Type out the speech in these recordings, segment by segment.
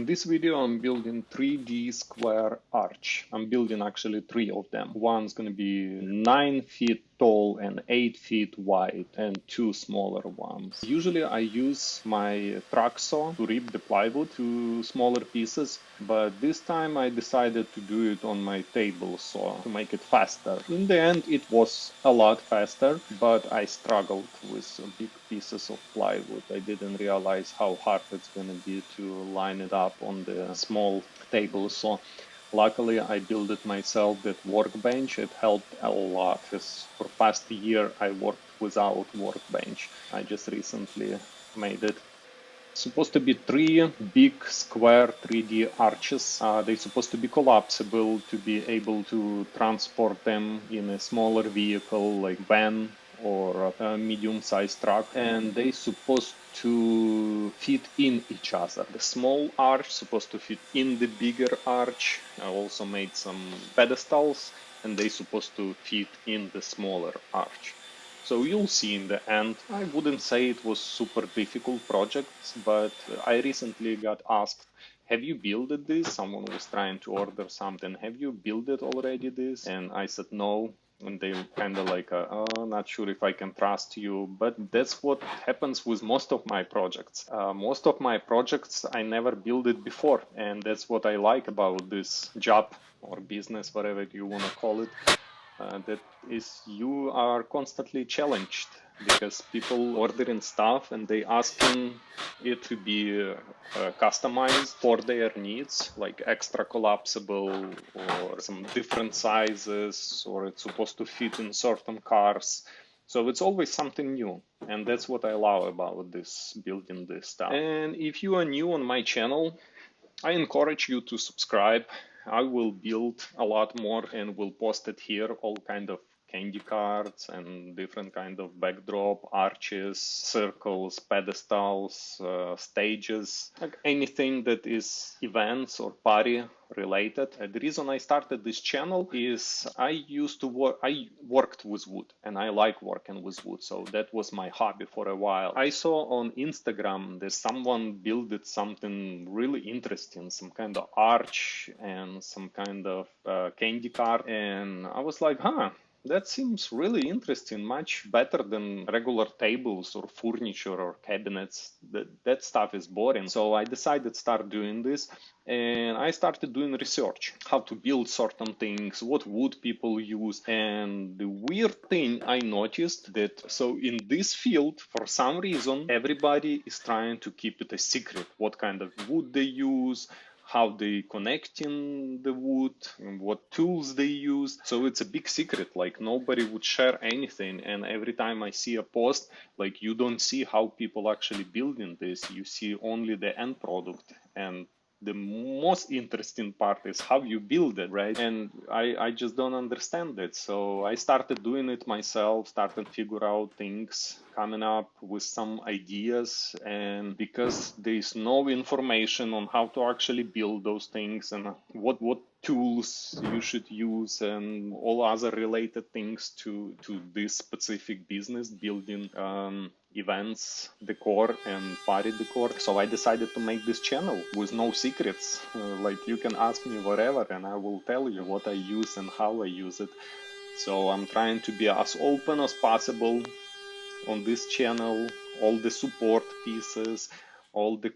In this video, I'm building 3D square arch. I'm building actually 3 of them. One's going to be 9 feet tall and 8 feet wide, and 2 smaller ones. Usually I use my track saw to rip the plywood to smaller pieces, but this time I decided to do it on my table saw to make it faster. In the end, it was a lot faster, but I struggled with big pieces of plywood. I didn't realize how hard it's going to be to line it up on the small table saw. Luckily, I built it myself, that workbench. It helped a lot, because for past year I worked without workbench. I just recently made it. Supposed to be 3 big square 3D arches. They're supposed to be collapsible to be able to transport them in a smaller vehicle like van or a medium-sized truck, and they're supposed to fit in each other. The small arch supposed to fit in the bigger arch. I also made some pedestals, and they're supposed to fit in the smaller arch. So you'll see in the end. I wouldn't say it was super difficult projects, but I recently got asked, have you built this? Someone was trying to order something. Have you built it already this? And I said no. And they kind of like, oh, not sure if I can trust you. But that's what happens with most of my projects. Most of my projects, I never built it before. And that's what I like about this job or business, whatever you want to call it. That is, you are constantly challenged because people ordering stuff and they asking it to be customized for their needs, like extra collapsible or some different sizes, or it's supposed to fit in certain cars. So it's always something new, and that's what I love about this, building this stuff. And if you are new on my channel, I encourage you to subscribe. I will build a lot more and will post it here, all kind of candy cards and different kind of backdrop, arches, circles, pedestals, stages, like anything that is events or party related. The reason I started this channel is I worked with wood and I like working with wood, so that was my hobby for a while. I saw on Instagram that someone built something really interesting, some kind of arch and some kind of candy card, and I was like, that seems really interesting, much better than regular tables or furniture or cabinets. That stuff is boring. So I decided to start doing this, and I started doing research, how to build certain things, what wood people use. And the weird thing I noticed that, so in this field, for some reason, everybody is trying to keep it a secret, what kind of wood they use, how they connecting the wood, and what tools they use. So it's a big secret, like nobody would share anything. And every time I see a post, like you don't see how people actually building this, you see only the end product. And the most interesting part is how you build it, right? And I just don't understand it. So I started doing it myself, started figure out things, coming up with some ideas. And because there's no information on how to actually build those things and what tools you should use and all other related things to this specific business, building events decor and party decor. So I decided to make this channel with no secrets. Like you can ask me whatever and I will tell you what I use and how I use it. So I'm trying to be as open as possible on this channel, all the support pieces, all the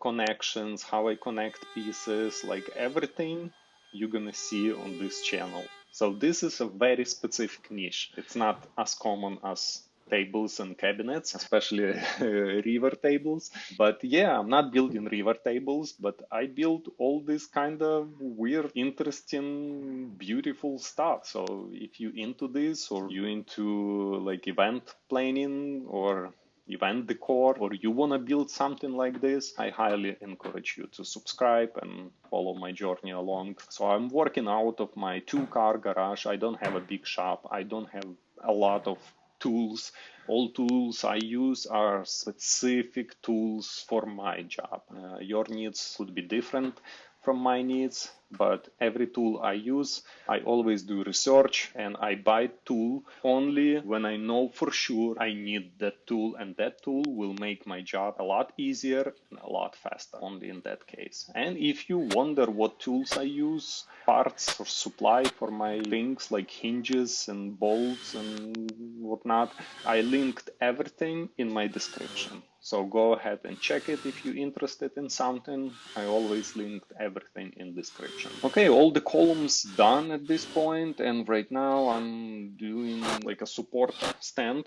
connections, how I connect pieces, like everything you're gonna see on this channel. So this is a very specific niche. It's not as common as tables and cabinets, especially river tables. But yeah, I'm not building river tables, but I build all this kind of weird, interesting, beautiful stuff. So if you into this, or you into like event planning or event decor, or you want to build something like this, I highly encourage you to subscribe and follow my journey along. So I'm working out of my 2-car garage. I don't have a big shop. I don't have a lot of tools. All tools I use are specific tools for my job. Your needs could be different. from my needs, but every tool I use, I always do research and I buy tool only when I know for sure I need that tool, and that tool will make my job a lot easier and a lot faster, only in that case. And if you wonder what tools I use, parts or supply for my things like hinges and bolts and whatnot, I linked everything in my description. So go ahead and check it if you're interested in something. I always linked everything in description. Okay, all the columns done at this point, and right now I'm doing like a support stand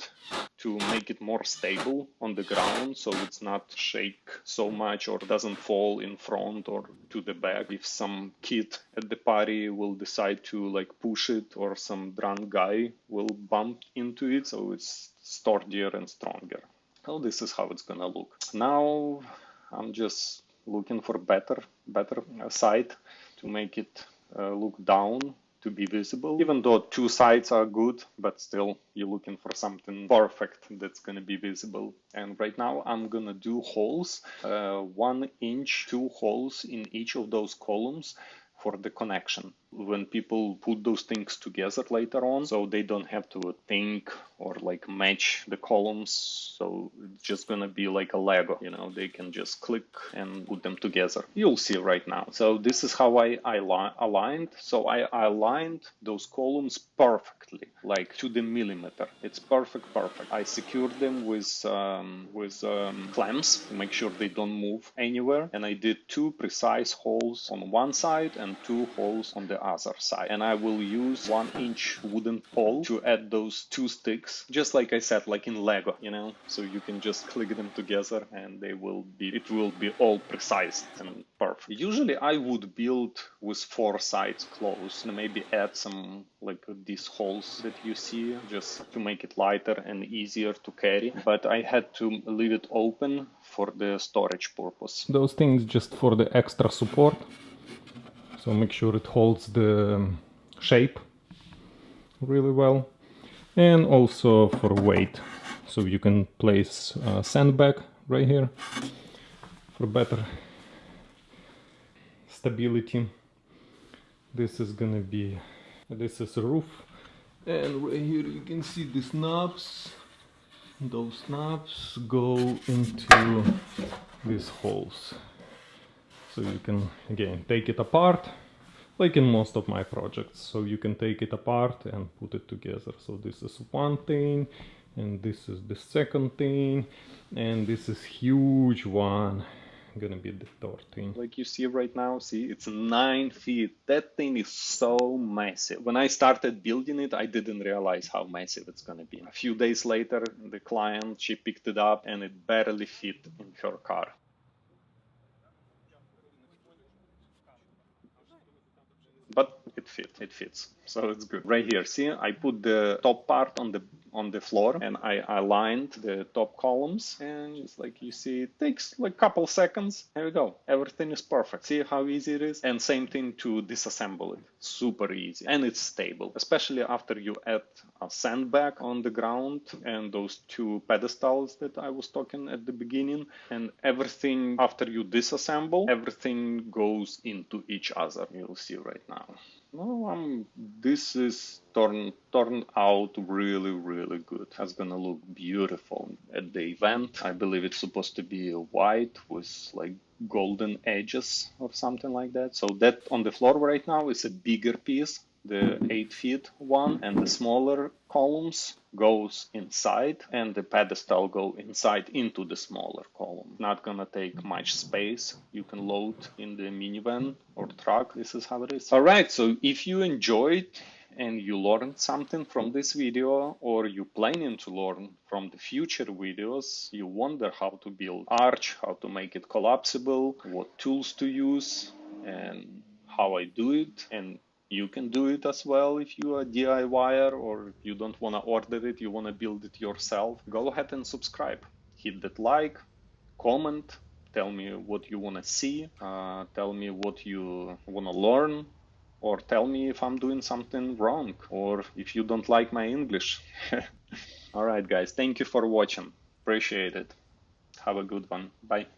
to make it more stable on the ground so it's not shake so much or doesn't fall in front or to the back if some kid at the party will decide to like push it, or some drunk guy will bump into it, so it's sturdier and stronger. So this is how it's gonna look. Now I'm just looking for better side to make it look down, to be visible. Even though two sides are good, but still you're looking for something perfect that's gonna be visible. And right now I'm gonna do holes, 1 inch, 2 holes in each of those columns for the connection. When people put those things together later on, so they don't have to think or like match the columns, so it's just gonna be like a Lego, you know, they can just click and put them together. You'll see right now. So this is how I aligned. So I aligned those columns perfectly, like to the millimeter. It's perfect. I secured them with clamps to make sure they don't move anywhere, and I did 2 precise holes on one side and 2 holes on the other side. And I will use 1 inch wooden pole to add those 2 sticks, just like I said, like in Lego, you know, so you can just click them together and it will be all precise and perfect. Usually I would build with 4 sides closed and maybe add some like these holes that you see just to make it lighter and easier to carry, but I had to leave it open for the storage purpose. Those things just for the extra support. So make sure it holds the shape really well, and also for weight, so you can place a sandbag right here for better stability. This is a roof, and right here you can see these knobs. Those knobs go into these holes. So you can, again, take it apart, like in most of my projects. So you can take it apart and put it together. So this is one thing, and this is the second thing, and this is huge one, gonna be the third thing. Like you see right now, see, it's 9 feet. That thing is so massive. When I started building it, I didn't realize how massive it's gonna be. A few days later, the client, she picked it up and it barely fit in her car. But it fits, so it's good. Right here, see, I put the top part on the floor and I aligned the top columns, and it's like you see, it takes like a couple seconds. There we go, everything is perfect. See how easy it is? And same thing to disassemble it, super easy, and it's stable, especially after you add a sandbag on the ground and those 2 pedestals that I was talking at the beginning, and everything after you disassemble, everything goes into each other. You'll see right now. No, this is turned out really good. It's gonna look beautiful at the event. I believe it's supposed to be white with like golden edges or something like that. So that on the floor right now is a bigger piece, the 8 feet one, and the smaller columns goes inside, and the pedestal go inside into the smaller column. Not gonna take much space. You can load in the minivan or truck. This is how it is. All right, so if you enjoyed and you learned something from this video, or you planning to learn from the future videos, you wonder how to build arch, how to make it collapsible, what tools to use, and how I do it, and you can do it as well if you are a DIYer, or if you don't want to order it, you want to build it yourself. Go ahead and subscribe. Hit that like, comment, tell me what you want to see, tell me what you want to learn, or tell me if I'm doing something wrong, or if you don't like my English. All right, guys, thank you for watching. Appreciate it. Have a good one. Bye.